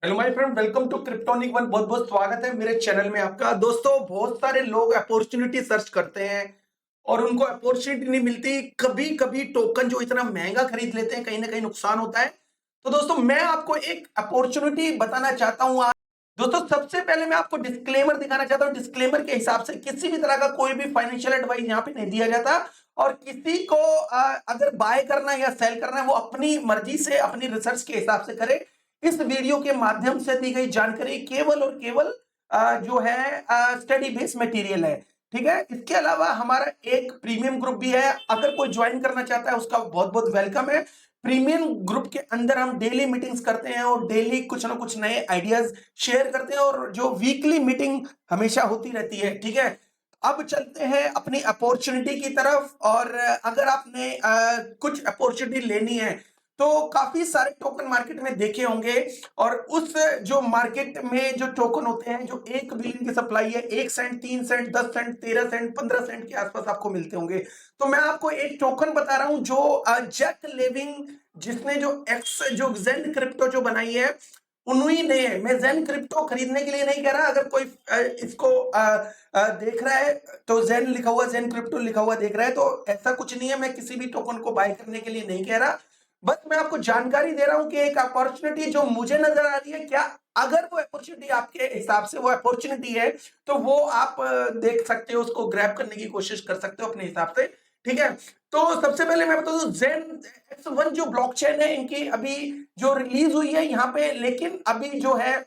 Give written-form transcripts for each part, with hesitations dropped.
Hello my friend, welcome to Cryptonic One. बहुत बहुत स्वागत है मेरे चैनल में आपका। दोस्तों, बहुत सारे लोग अपॉर्चुनिटी सर्च करते हैं और उनको अपॉर्चुनिटी नहीं मिलती। कभी कभी टोकन जो इतना महंगा खरीद लेते हैं, कहीं ना कहीं नुकसान होता है। तो दोस्तों, मैं आपको एक अपॉर्चुनिटी बताना चाहता हूं आज। दोस्तों, सबसे पहले मैं आपको डिस्क्लेमर दिखाना चाहता हूं। डिस्क्लेमर के हिसाब से किसी भी तरह का कोई भी फाइनेंशियल एडवाइस यहाँ पे नहीं दिया जाता। और किसी को अगर बाय करना है या सेल करना है, वो अपनी मर्जी से अपनी रिसर्च के हिसाब से करे। इस वीडियो के माध्यम से दी गई जानकारी केवल और केवल जो है स्टडी बेस्ड मटेरियल है। ठीक है। इसके अलावा हमारा एक प्रीमियम ग्रुप भी है। अगर कोई ज्वाइन करना चाहता है, उसका बहुत बहुत वेलकम है। प्रीमियम ग्रुप के अंदर हम डेली मीटिंग्स करते हैं और डेली कुछ ना कुछ नए आइडियाज शेयर करते हैं, और जो वीकली मीटिंग हमेशा होती रहती है। ठीक है। अब चलते हैं अपनी अपॉर्चुनिटी की तरफ। और अगर आपने कुछ अपॉर्चुनिटी लेनी है तो काफी सारे टोकन मार्केट में देखे होंगे। और उस जो मार्केट में जो टोकन होते हैं, जो 1 बिलियन की सप्लाई है, 1 cent, 3 cent, 10 cent, 13 cent, 15 cent के आसपास आपको मिलते होंगे। तो मैं आपको एक टोकन बता रहा हूं जो जैक लेविंग, जिसने जो जेन क्रिप्टो जो बनाई है, उन्हीं ने। मैं जेन क्रिप्टो खरीदने के लिए नहीं कह रहा। अगर कोई इसको देख रहा है तो जेन लिखा हुआ, जेन क्रिप्टो लिखा हुआ देख रहा है, तो ऐसा कुछ नहीं है। मैं किसी भी टोकन को बाय करने के लिए नहीं कह रहा। बस मैं आपको जानकारी दे रहा हूं कि एक अपॉर्चुनिटी जो मुझे नजर आ रही है, क्या अगर वो अपॉर्चुनिटी आपके हिसाब से वो अपॉर्चुनिटी है, तो वो आप देख सकते हो, उसको ग्रैब करने की कोशिश कर सकते हो अपने हिसाब से। ठीक है। तो सबसे पहले मैं बता दूं, जेन एक्स 1 जो ब्लॉकचेन है, इनकी अभी जो रिलीज हुई है यहाँ पे, लेकिन अभी जो है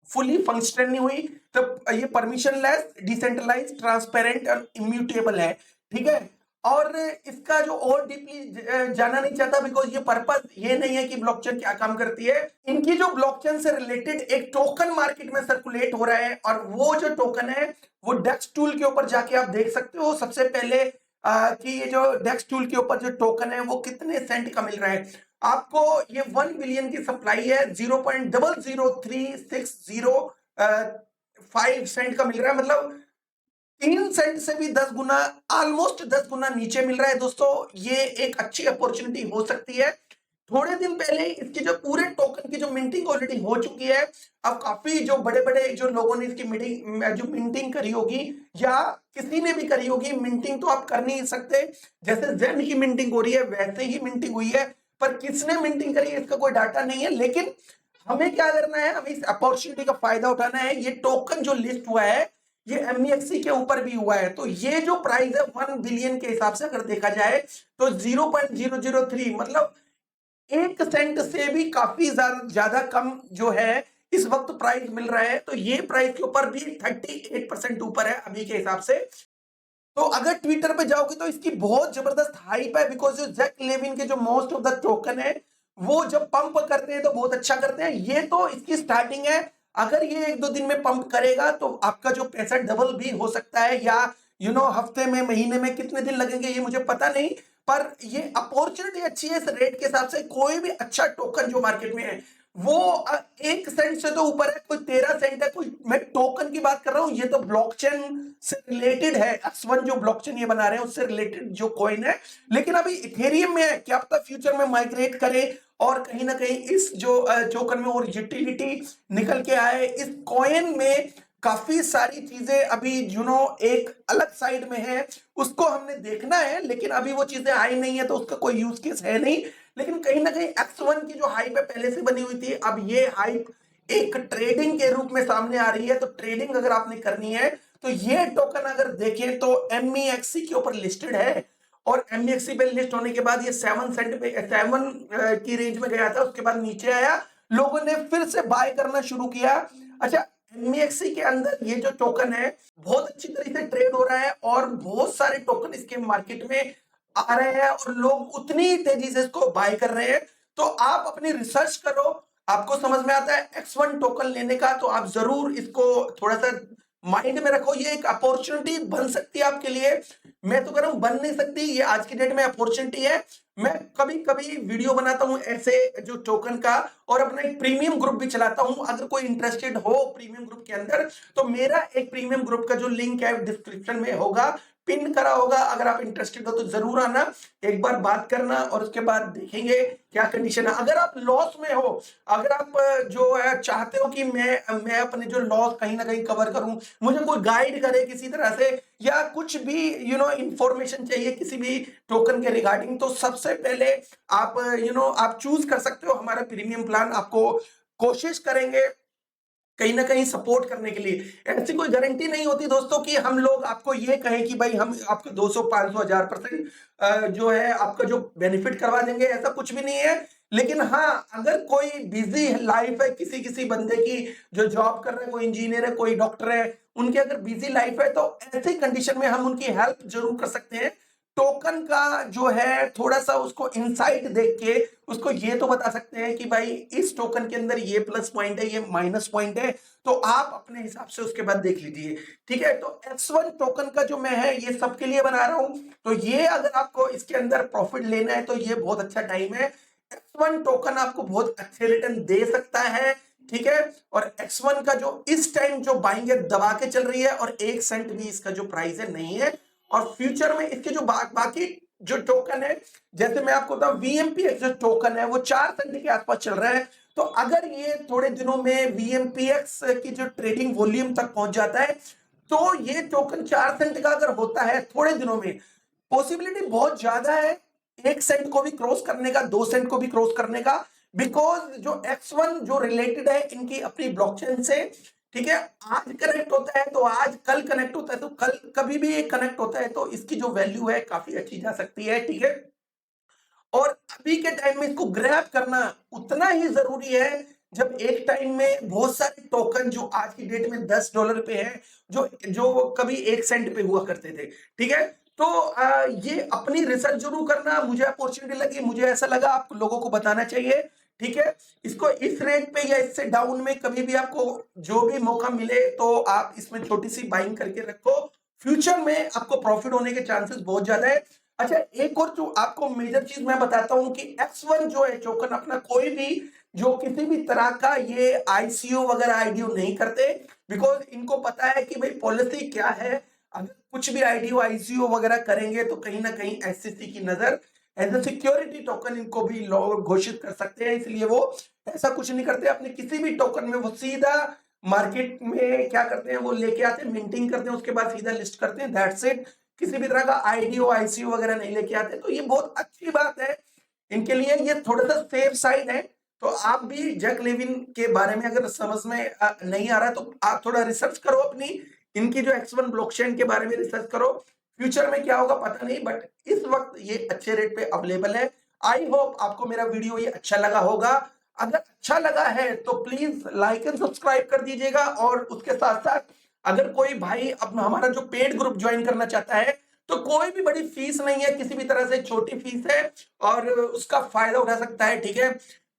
फुली फंक्शनल नहीं हुई। तो ये परमिशन लेस, डिसेंट्रलाइज, ट्रांसपेरेंट और इम्यूटेबल है। ठीक है। और इसका जो और डीपली जाना नहीं चाहता, बिकॉज ये पर्पस ये नहीं है कि ब्लॉकचेन क्या काम करती है। इनकी जो ब्लॉकचेन से रिलेटेड एक टोकन मार्केट में सर्कुलेट हो रहा है, और वो जो टोकन है वो डेक्स टूल के ऊपर जाके आप देख सकते हो सबसे पहले कि ये जो डेक्स टूल के ऊपर जो टोकन है वो कितने सेंट का मिल रहा है आपको। ये 1 बिलियन की सप्लाई है, 0.00360 का मिल रहा है। मतलब 3 सेंट से भी 10 गुना, ऑलमोस्ट 10 गुना नीचे मिल रहा है। दोस्तों, ये एक अच्छी अपॉर्चुनिटी हो सकती है। थोड़े दिन पहले इसकी जो पूरे टोकन की जो मिंटिंग ऑलरेडी हो चुकी है। अब काफी जो बड़े बड़े जो लोगों ने इसकी मिंटिंग करी होगी, या किसी ने भी करी होगी, मिंटिंग तो आप कर नहीं सकते। जैसे जेन की मिंटिंग हो रही है वैसे ही मिंटिंग हुई है, पर किसने मिंटिंग करी है इसका कोई डाटा नहीं है। लेकिन हमें क्या करना है, हमें इस अपॉर्चुनिटी का फायदा उठाना है। ये टोकन जो लिस्ट हुआ है, ये एमईएक्सी के ऊपर भी हुआ है। तो ये जो प्राइस है 1 बिलियन के हिसाब से अगर देखा जाए, तो 0.003, मतलब 1 सेंट से भी काफी ज्यादा कम जो है इस वक्त प्राइस मिल रहा है। तो ये प्राइस के ऊपर भी 38% ऊपर है अभी के हिसाब से। तो अगर ट्विटर पे जाओगे तो इसकी बहुत जबरदस्त हाइप है, बिकॉज जो जैक लेविन के जो मोस्ट ऑफ द टोकन है, वो जब पंप करते हैं तो बहुत अच्छा करते हैं। ये तो इसकी स्टार्टिंग है। अगर ये 1-2 दिन में पंप करेगा तो आपका जो पैसा डबल भी हो सकता है, या हफ्ते में, महीने में, कितने दिन लगेंगे ये मुझे पता नहीं। पर ये अपॉर्चुनिटी अच्छी है इस रेट के हिसाब से। कोई भी अच्छा टोकन जो मार्केट में है वो 1 सेंट से तो ऊपर है, कोई 13 सेंट है, कोई, मैं टोकन की बात कर रहा हूं। ये तो ब्लॉकचेन से रिलेटेड है। एक्स 1 जो ब्लॉकचेन ये बना रहे हैं उससे रिलेटेड जो कॉइन है। लेकिन अभी इथेरियम में है, क्या पता फ्यूचर में माइग्रेट करे और कहीं ना कहीं इस जो टोकन में और यूटिलिटी निकल के आए। इस कॉइन में काफी सारी चीजें अभी एक अलग साइड में है, उसको हमने देखना है। लेकिन अभी वो चीजें आई नहीं है तो उसका कोई यूज केस है नहीं। लेकिन कहीं ना कहीं एक्स 1 की जो हाइप है पहले से बनी हुई थी। अब ये हाइप एक ट्रेडिंग के रूप में सामने आ रही है। तो ट्रेडिंग अगर आपने करनी है तो ये टोकन अगर देखें तो एमईएक्सी के ऊपर लिस्टेड है। और एमईएक्सी पे लिस्ट होने के बाद ये 7 सेंट पे, 7 की रेंज में गया था, उसके बाद नीचे आया, लोगों ने फिर से बाय करना शुरू किया। अच्छा, एमईएक्सी के अंदर ये जो टोकन है बहुत अच्छी तरीके से ट्रेड हो रहा है, और बहुत सारे टोकन इसके मार्केट में आ रहे हैं, और लोग उतनी तेजी से इसको बाय कर रहे हैं। तो आप अपनी रिसर्च करो, आपको समझ में आता है एक्स 1 टोकन लेने का, तो आप जरूर इसको थोड़ा सा माइंड में रखो। ये एक अपॉर्चुनिटी बन सकती है आपके लिए। मैं तो कह रहा हूं बन नहीं सकती, ये आज की डेट में अपॉर्चुनिटी है। मैं कभी कभी वीडियो बनाता हूं ऐसे जो टोकन का, और अपना एक प्रीमियम ग्रुप भी चलाता हूं। अगर कोई इंटरेस्टेड हो प्रीमियम ग्रुप के अंदर, तो मेरा एक प्रीमियम ग्रुप का जो लिंक है डिस्क्रिप्शन में होगा। पिन करा होगा। अगर आप इंटरेस्टेड हो तो जरूर आना, एक बार बात करना और उसके बाद देखेंगे क्या कंडीशन है। अगर आप लॉस में हो, अगर आप जो है चाहते हो कि मैं अपने जो लॉस कहीं ना कहीं कवर करूं, मुझे कोई गाइड करे किसी तरह से, या कुछ भी इंफॉर्मेशन चाहिए किसी भी टोकन के रिगार्डिंग, तो सबसे पहले आप आप चूज कर सकते हो हमारा प्रीमियम प्लान। आपको कोशिश करेंगे कहीं ना कहीं सपोर्ट करने के लिए। ऐसी कोई गारंटी नहीं होती दोस्तों कि हम लोग आपको ये कहें कि भाई हम आपको 200 500 1000% जो है आपका जो बेनिफिट करवा देंगे, ऐसा कुछ भी नहीं है। लेकिन हाँ, अगर कोई बिजी लाइफ है किसी किसी बंदे की, जो जॉब कर रहे हैं, कोई इंजीनियर है, कोई डॉक्टर है, उनकी अगर बिजी लाइफ है, तो ऐसी कंडीशन में हम उनकी हेल्प जरूर कर सकते हैं। टोकन का जो है थोड़ा सा उसको इनसाइट देख के उसको ये तो बता सकते हैं कि भाई इस टोकन के अंदर ये प्लस पॉइंट है, ये माइनस पॉइंट है, तो आप अपने हिसाब से उसके बाद देख लीजिए। ठीक है, तो X1 टोकन का जो मैं है ये सबके लिए बना रहा हूं, तो ये अगर आपको इसके अंदर प्रॉफिट लेना है तो ये बहुत अच्छा टाइम है। X1 टोकन आपको बहुत अच्छे रिटर्न दे सकता है। ठीक है, और X1 का जो इस टाइम जो बाइंग है दबा के चल रही है, और 1 सेंट भी इसका जो प्राइस है नहीं है। और फ्यूचर में इसके जो बाकी जो टोकन है, जैसे मैं आपको बताऊं VMPX जो टोकन है वो 4 सेंट के आसपास चल रहा है। तो अगर ये थोड़े दिनों में VMPX की जो ट्रेडिंग वॉल्यूम तक पहुंच जाता है, तो ये टोकन 4 सेंट का अगर होता है थोड़े दिनों में, पॉसिबिलिटी बहुत ज्यादा है 1 सेंट को भी क्रॉस करने का, 2 सेंट को भी क्रॉस करने का। बिकॉज जो X1 जो रिलेटेड है इनकी अपनी ब्लॉकचेन से, ठीक है, आज कनेक्ट होता है तो आज, कल कनेक्ट होता है तो कल, कभी भी कनेक्ट होता है, तो इसकी जो वैल्यू है काफी अच्छी जा सकती है। ठीक है, और अभी के टाइम में इसको ग्रैब करना उतना ही जरूरी है जब एक टाइम में बहुत सारे टोकन जो आज की डेट में $10 पे है, जो जो कभी 1 सेंट पे हुआ करते थे। ठीक है, तो ये अपनी रिसर्च जरूर करना। मुझे अपॉर्चुनिटी लगी, मुझे ऐसा लगा आप लोगों को बताना चाहिए। ठीक है, इसको इस रेट पे या इससे डाउन में कभी भी आपको जो भी मौका मिले तो आप इसमें छोटी सी बाइंग करके रखो, फ्यूचर में आपको प्रॉफिट होने के चांसेस बहुत ज्यादा है। अच्छा, एक और जो आपको मेजर चीज मैं बताता हूं कि X1 जो है टोकन अपना कोई भी जो किसी भी तरह का ये ICO वगैरह आईडीओ नहीं करते, बिकॉज इनको पता है कि भाई पॉलिसी क्या है। अगर कुछ भी आईडीओ ICO वगैरह करेंगे तो कहीं ना कहीं SEC की नजर एज ए सिक्योरिटी टोकन इनको भी घोषित कर सकते हैं, इसलिए वो ऐसा कुछ नहीं करते। अपने किसी भी टोकन में वो सीधा मार्केट में क्या करते हैं, वो लेके आते हैं, मिंटिंग करते हैं, उसके बाद सीधा लिस्ट करते हैं, दैट्स इट। किसी भी तरह का आईडीओ ICO वगैरह नहीं लेके आते, तो ये बहुत अच्छी बात है इनके लिए, ये थोड़ा सा सेफ साइड है। तो आप भी जैक लेविन के बारे में अगर समझ में नहीं आ रहा है तो आप थोड़ा रिसर्च करो अपनी, इनकी जो X1 ब्लॉकचेन के बारे में रिसर्च करो। फ्यूचर में क्या होगा पता नहीं, बट इस वक्त ये अच्छे रेट पे अवेलेबल है। आई होप आपको मेरा वीडियो ये अच्छा लगा होगा। अगर अच्छा लगा है तो प्लीज लाइक एंड सब्सक्राइब कर दीजिएगा, और उसके साथ साथ अगर कोई भाई अपना हमारा जो पेड ग्रुप ज्वाइन करना चाहता है, तो कोई भी बड़ी फीस नहीं है, किसी भी तरह से छोटी फीस है और उसका फायदा उठा सकता है। ठीक है,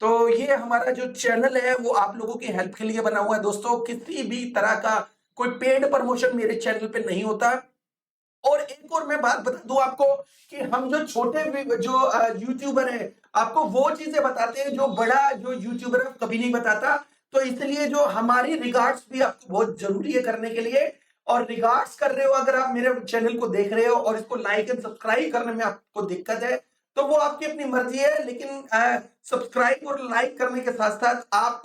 तो ये हमारा जो चैनल है वो आप लोगों की हेल्प के लिए बना हुआ है दोस्तों, किसी भी तरह का कोई पेड प्रमोशन मेरे चैनल पे नहीं होता। और एक और मैं बात बता दूं आपको कि हम जो छोटे जो यूट्यूबर हैं आपको वो चीजें बताते हैं जो बड़ा जो यूट्यूबर है कभी नहीं बताता। तो इसलिए जो हमारी रिगार्ड्स भी आपको बहुत जरूरी है करने के लिए, और रिगार्ड्स कर रहे हो अगर आप मेरे चैनल को देख रहे हो और इसको लाइक एंड सब्सक्राइब करने में आपको दिक्कत है तो वो आपकी अपनी मर्जी है, लेकिन सब्सक्राइब और लाइक करने के साथ साथ आप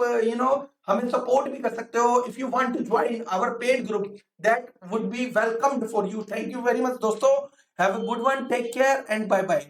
हमें सपोर्ट भी कर सकते हो। If you want to join our paid group that would be welcomed for you. Thank you very much दोस्तों, have a good one, take care and bye bye.